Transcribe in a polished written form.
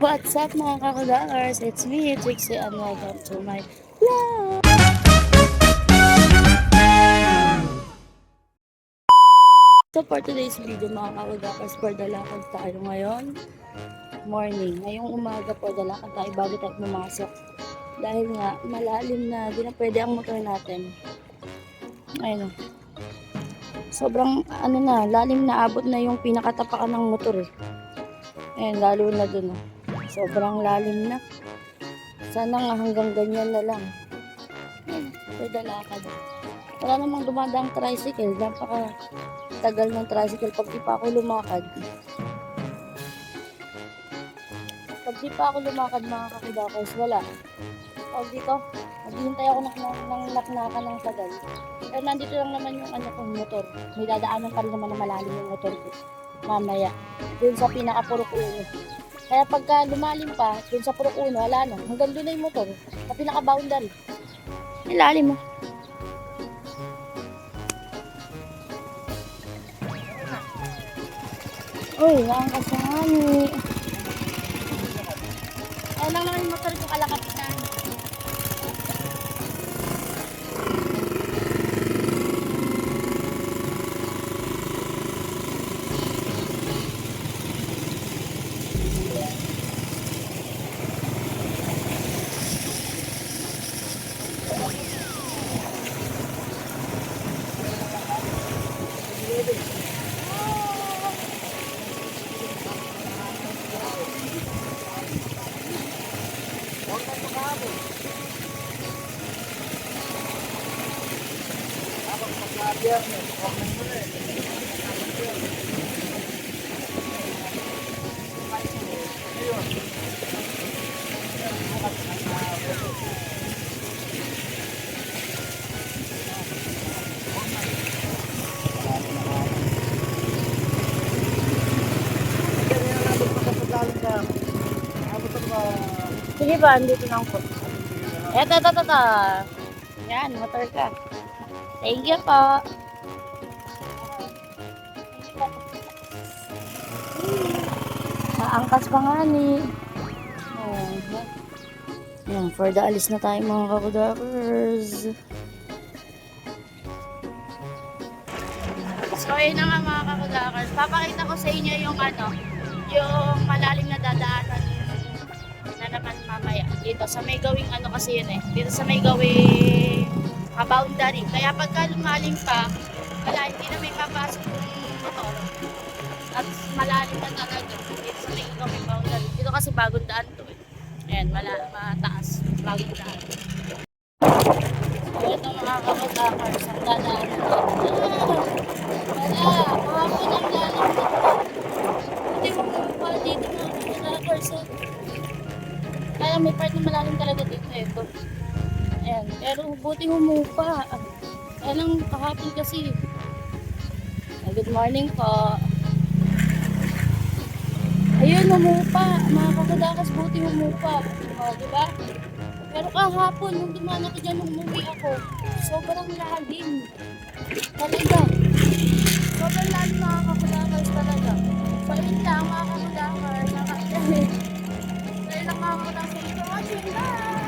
What's up mga kakagars? It's me, Trixie, and welcome to my vlog! So for today's video mga kakagars, for dalakad tayo ngayon. Morning. Ngayong umaga po, dalakad tayo bago tayo pumasok. Dahil nga, malalim na, di na pwede ang motor natin. Ayun. Sobrang, lalim na, abot na yung pinakatapakan ng motor eh. Ayun, lalo na dun. Sobrang lalim na. Sana nga hanggang ganyan na lang. Dalakad. Wala namang dumadaang tricycle. Napaka tagal ng tricycle pag di pa ako lumakad. Pag di pa ako lumakad mga kakidakers, wala. Pag dito, maghihintay ako ng naknakan ng tagal. Pero nandito lang naman yung kong motor. May dadaanan pa rin naman na malalim yung motor ko. Mamaya. Dun sa pinaka-purok ulo. Kaya pagka lumalim pa, dun sa purok uno, wala na. Hanggang doon na yung motor. Sa pinaka-boundary. Ilalim mo. Uy, nakakasangani. Ay lang naman yung motor ko kalakap na. Sige ba, andito lang po. Eto. Yan, motor ka. Thank you po. Naangkas pa nga ni. Yan, for the alis na tayo mga kakudakers. So, ayun na nga mga kakudakers. Papakita ko sa inyo yung yung malalim na dadaanan na naman mamaya. Dito sa may gawing kasi yun eh. Dito sa may gawing boundary. Kaya pagka lumalim pa, wala, hindi na may papasok yung motor. At malalim na talaga. Dito sa may gawing boundary. Dito kasi bagong daan to eh. Ayan, mataas. Bagong daan. So, ito mga kakudakers. Ang dadaan natin. Wala, kahapon ang lalim dito. Hindi mo pa dito mga kakudakers. Kaya may part na malalim talaga dito. Ito. Ayan. Pero buti humupa. Kaya lang kahapon kasi. Good morning po. Ayun, humupa. Mga kakadakas, buti humupa. O, diba? Pero kahapon, nung dumaan ako dyan, nung umuwi ako, sobrang lalim. Talaga. Sobrang lalim mga kakadakas talaga. So, yun lang mga kakadakas. Nakakailan. Kaya lang mga kakadakas. Thank you for watching. Bye!